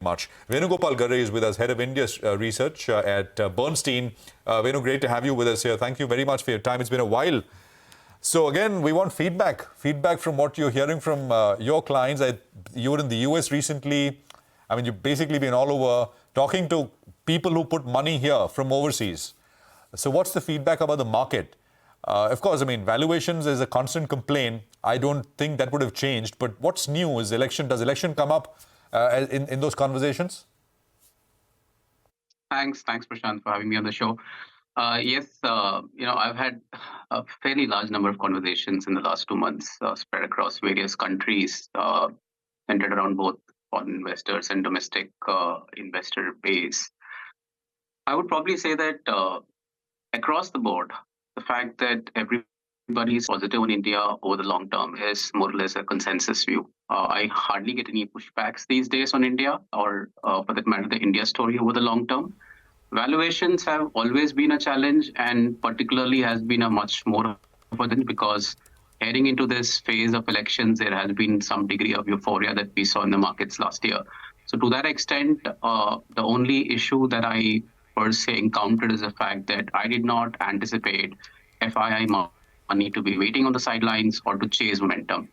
much. Venugopal Garre is with us, Head of India Research at Bernstein. Venu, great to have you with us here. Thank you very much for your time. It's been a while. So again, we want feedback from what you're hearing from your clients. You were in the US recently. I mean, you've basically been all over talking to people who put money here from overseas. So what's the feedback about the market? Of course, I mean, valuations is a constant complaint. I don't think that would have changed. But what's new is election. Does election come up in those conversations? Thanks, Prashant, for having me on the show. Yes, I've had a fairly large number of conversations in the last 2 months, spread across various countries, centered around both foreign investors and domestic investor base. I would probably say that across the board, the fact that everybody is positive in India over the long term is more or less a consensus view. I hardly get any pushbacks these days on India or, for that matter, the India story over the long term. Valuations have always been a challenge, and particularly has been a much more of a challenge because heading into this phase of elections, there has been some degree of euphoria that we saw in the markets last year. So to that extent, the only issue that I per se encountered is the fact that I did not anticipate FII money to be waiting on the sidelines or to chase momentum.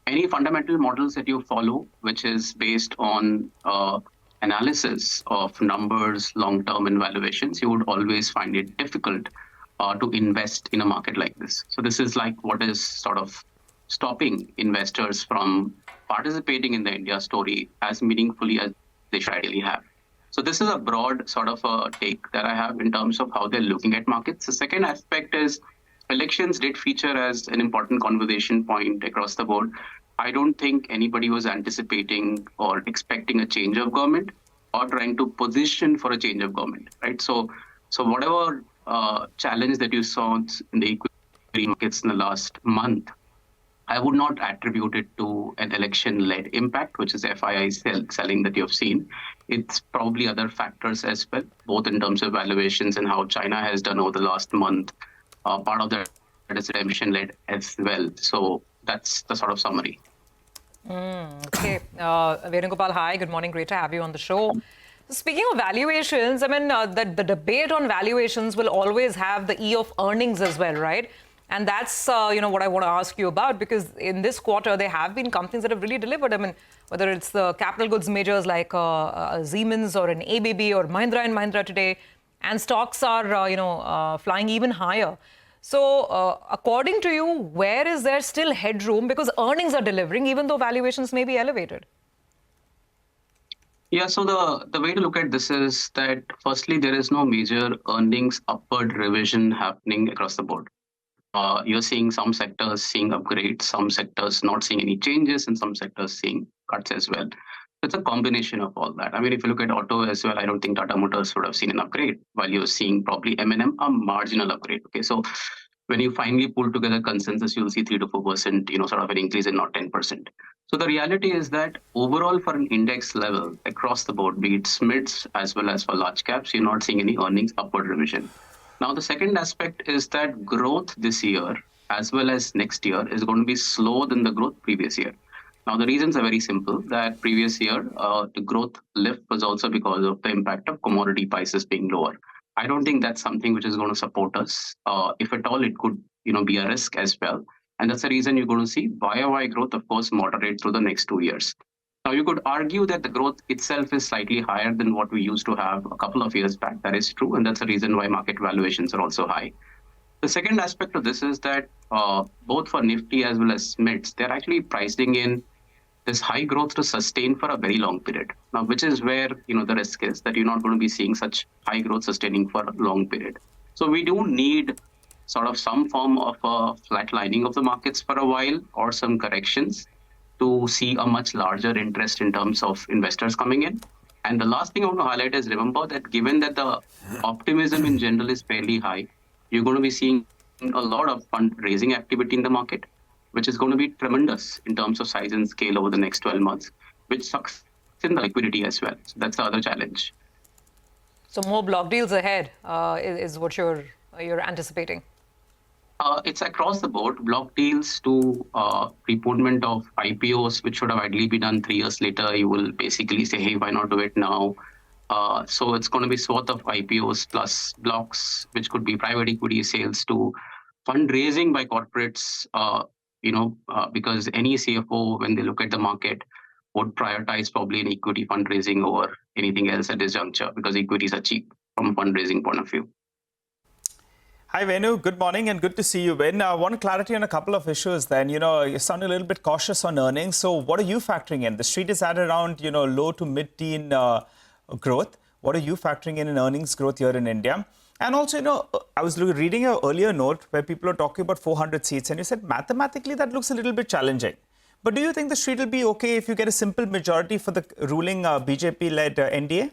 Any fundamental models that you follow, which is based on analysis of numbers, long-term and valuations, you would always find it difficult to invest in a market like this. So this is like what is sort of stopping investors from participating in the India story as meaningfully as they should ideally have. So this is a broad sort of a take that I have in terms of how they're looking at markets. The second aspect is elections did feature as an important conversation point across the board. I don't think anybody was anticipating or expecting a change of government or trying to position for a change of government, right? So whatever challenge that you saw in the equity markets in the last month, I would not attribute it to an election-led impact, which is FII selling that you've seen. It's probably other factors as well, both in terms of valuations and how China has done over the last month. Part of that is redemption-led as well. So that's the sort of summary. Okay. Venugopal, hi. Good morning. Great to have you on the show. Speaking of valuations, I mean, the debate on valuations will always have the E of earnings as well, right? And that's, what I want to ask you about, because in this quarter, there have been companies that have really delivered. I mean, whether it's the capital goods majors like Siemens or an ABB or Mahindra and Mahindra today, and stocks are, flying even higher. So according to you, where is there still headroom? Because earnings are delivering, even though valuations may be elevated. Yeah, so the way to look at this is that, firstly, there is no major earnings upward revision happening across the board. You're seeing some sectors seeing upgrades, some sectors not seeing any changes, and some sectors seeing cuts as well. It's a combination of all that. I mean, if you look at auto as well, I don't think Tata Motors would have seen an upgrade, while you're seeing probably M&M a marginal upgrade. Okay, so when you finally pull together consensus, you'll see 3 to 4%, sort of an increase and not 10%. So the reality is that overall, for an index level across the board, be it SMIDs as well as for large caps, you're not seeing any earnings upward revision. Now, the second aspect is that growth this year as well as next year is going to be slower than the growth previous year. Now, the reasons are very simple. That previous year, the growth lift was also because of the impact of commodity prices being lower. I don't think that's something which is going to support us. If at all, it could be a risk as well. And that's the reason you're going to see YOY growth, of course, moderate through the next 2 years. Now, you could argue that the growth itself is slightly higher than what we used to have a couple of years back. That is true. And that's the reason why market valuations are also high. The second aspect of this is that both for Nifty as well as SMIDs, they're actually pricing in this high growth to sustain for a very long period. Now, which is where the risk is that you're not going to be seeing such high growth sustaining for a long period. So we do need sort of some form of a flatlining of the markets for a while, or some corrections, to see a much larger interest in terms of investors coming in. And the last thing I want to highlight is, remember that given that the optimism in general is fairly high, you're going to be seeing a lot of fundraising activity in the market, which is going to be tremendous in terms of size and scale over the next 12 months, which sucks in the liquidity as well. So that's the other challenge. So more block deals ahead is what you're anticipating. It's across the board. Block deals to preponement of IPOs, which should have ideally been done 3 years later. You will basically say, hey, why not do it now? So it's going to be swath of IPOs plus blocks, which could be private equity sales to fundraising by corporates, because any CFO, when they look at the market, would prioritize probably an equity fundraising over anything else at this juncture because equities are cheap from a fundraising point of view. Hi, Venu. Good morning and good to see you, Ben. I want clarity on a couple of issues then. You sound a little bit cautious on earnings. So what are you factoring in? The street is at around, low to mid-teen growth. What are you factoring in earnings growth here in India? And also, I was reading your earlier note where people are talking about 400 seats and you said mathematically that looks a little bit challenging. But do you think the street will be okay if you get a simple majority for the ruling BJP-led NDA?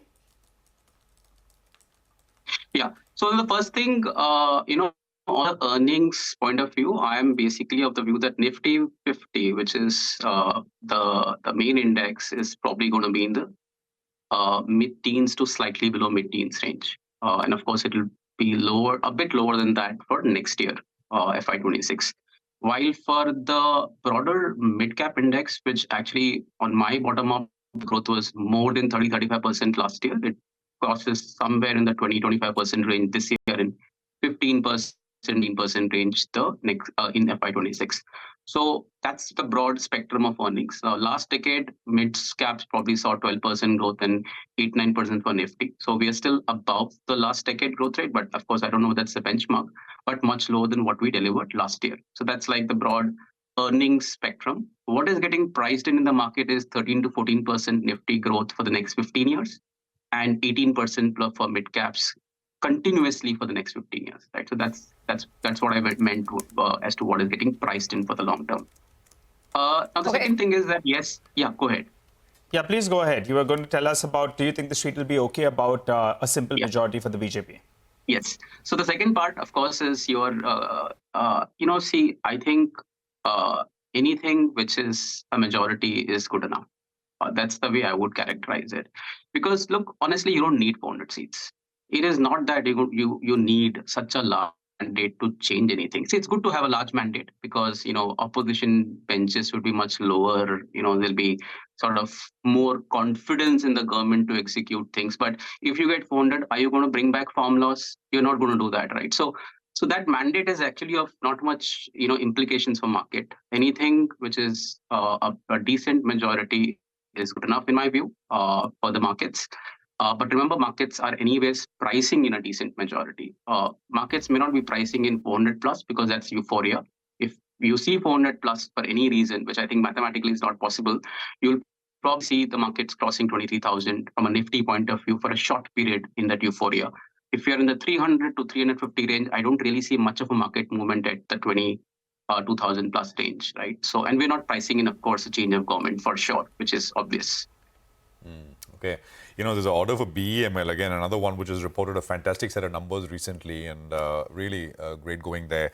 Yeah. So the first thing, on the earnings point of view, I am basically of the view that Nifty 50, which is the main index, is probably going to be in the mid-teens to slightly below mid-teens range. And of course, it will be lower, a bit lower than that for next year, FY26. While for the broader mid-cap index, which actually on my bottom-up growth was more than 30-35% last year, it crosses somewhere in the 20-25% range this year and 15%, 17% range the next in FY26. So that's the broad spectrum of earnings. Last decade, mid-caps probably saw 12% growth and 8-9% for Nifty. So we are still above the last decade growth rate, but of course, I don't know if that's the benchmark, but much lower than what we delivered last year. So that's like the broad earnings spectrum. What is getting priced in the market is 13 to 14% Nifty growth for the next 15 years. And 18% for mid caps continuously for the next 15 years, right? So that's what I meant as to what is getting priced in for the long term. Now the second thing is that go ahead. Yeah, please go ahead. You were going to tell us about, do you think the street will be okay about a simple majority for the BJP? Yes. So the second part, of course, is your, I think anything which is a majority is good enough. That's the way I would characterize it. Because look, honestly, you don't need 400 seats. It is not that you need such a large mandate to change anything. See, it's good to have a large mandate because, opposition benches would be much lower. There'll be sort of more confidence in the government to execute things. But if you get 400, are you going to bring back farm laws? You're not going to do that, right? So that mandate is actually of not much, implications for market. Anything which is a decent majority is good enough in my view for the markets. But remember, markets are anyways pricing in a decent majority. Markets may not be pricing in 400 plus because that's euphoria. If you see 400 plus for any reason, which I think mathematically is not possible, you'll probably see the markets crossing 23,000 from a Nifty point of view for a short period in that euphoria. If you're in the 300 to 350 range, I don't really see much of a market movement at the 2,000 plus range, right? So, and we're not pricing in, of course, a change of government for sure, which is obvious. Okay. There's an order for BEML, again, another one which has reported a fantastic set of numbers recently and really great going there.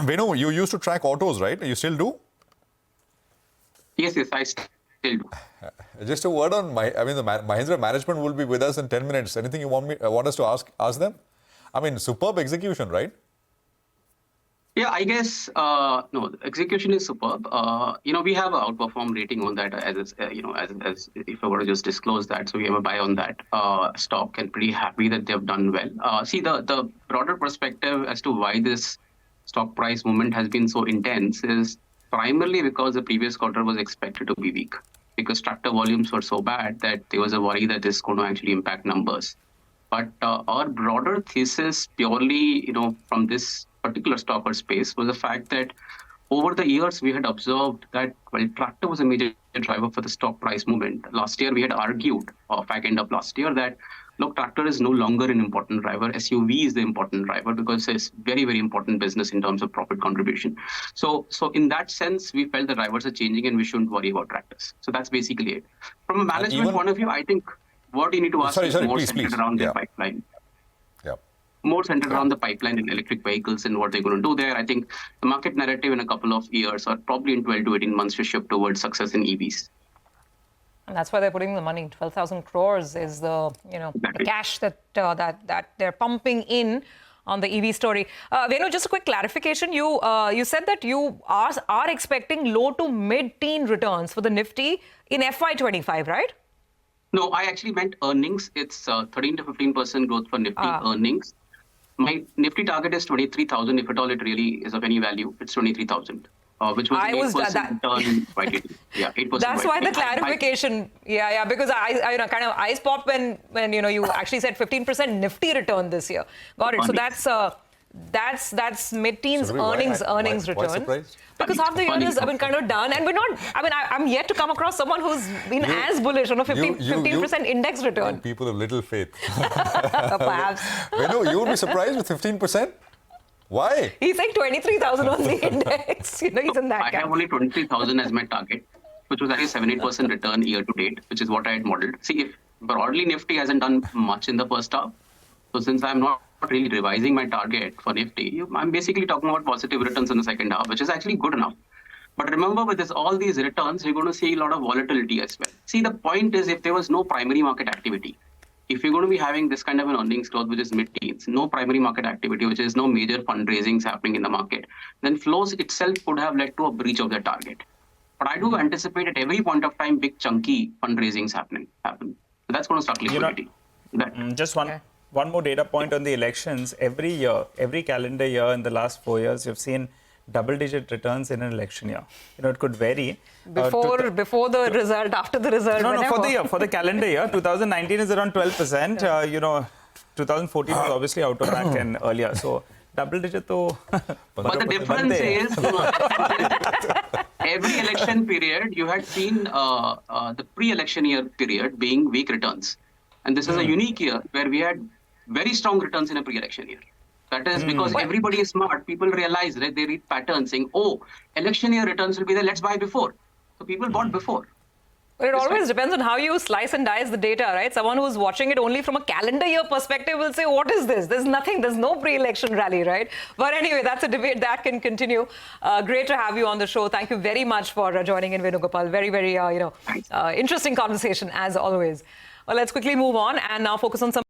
Venu, you used to track autos, right? You still do? Yes, I still do. Just a word on, the Mahindra management will be with us in 10 minutes. Anything you want us to ask them? Superb execution, right? Yeah, I guess, no, the execution is superb. We have an outperform rating on that as if I were to just disclose that. So we have a buy on that stock and pretty happy that they've done well. See, the broader perspective as to why this stock price movement has been so intense is primarily because the previous quarter was expected to be weak because tractor volumes were so bad that there was a worry that this is going to actually impact numbers. But our broader thesis purely, from this particular stock or space was the fact that over the years we had observed that tractor was a major driver for the stock price movement. Last year we had argued, back end of last year, that look, tractor is no longer an important driver. SUV is the important driver because it's very, very important business in terms of profit contribution. So in that sense, we felt the drivers are changing and we shouldn't worry about tractors. So that's basically it. From a management point of view, I think what you need to ask is more centered around their pipeline. More centered around the pipeline in electric vehicles and what they're going to do there. I think the market narrative in a couple of years or probably in 12 to 18 months to shift towards success in EVs. And that's why they're putting the money. 12,000 crores is the, the cash that they're pumping in. on the EV story. Venu, just a quick clarification. You said that you are expecting low to mid-teen returns for the Nifty in FY25, right? No, I actually meant earnings. It's 13 to 15% growth for Nifty earnings. My Nifty target is 23,000. If at all it really is of any value, it's 23,000. Which was 8% return YTD. Yeah, 8%. That's why the clarification. Yeah, because I kind of eyes popped when you actually said 15% Nifty return this year. Got it. So that's mid-teens earnings return. Why surprised? Because half the year is kind of done, and we're not. I'm yet to come across someone who's been as bullish on a 15% index return. People of little faith. Perhaps. Venu, you would be surprised with 15%? Why? He's saying 23,000 on the index. He's in that I have only 23,000 as my target, which was actually 7-8% return year to date, which is what I had modeled. See, if broadly Nifty hasn't done much in the first half, so since I'm not really revising my target for Nifty, I'm basically talking about positive returns in the second half, which is actually good enough. But remember, with all these returns, you're going to see a lot of volatility as well. See, the point is, if there was no primary market activity, if you're going to be having this kind of an earnings growth, which is mid-teens, no primary market activity, which is no major fundraisings happening in the market, then flows itself could have led to a breach of the target. But I do anticipate at every point of time, big chunky fundraisings happen. So that's going to start liquidity. Just one more data point on the elections. Every year, every calendar year in the last 4 years, you've seen double-digit returns in an election year. It could vary. Before the result, after the result. No, for the calendar year, 2019 is around 12%. 2014 was obviously out of whack and earlier. So double-digit though. But the difference is, every election period, you had seen the pre-election year period being weak returns. And this is a unique year where we had very strong returns in a pre-election year. That is because everybody is smart. People realize that they read patterns saying, oh, election year returns will be there, let's buy before. So people bought before. But it always depends on how you slice and dice the data, right? Someone who's watching it only from a calendar year perspective will say, what is this? There's nothing. There's no pre-election rally, right? But anyway, that's a debate that can continue. Great to have you on the show. Thank you very much for joining in, Venugopal. Very, very, interesting conversation as always. Well, let's quickly move on and now focus on some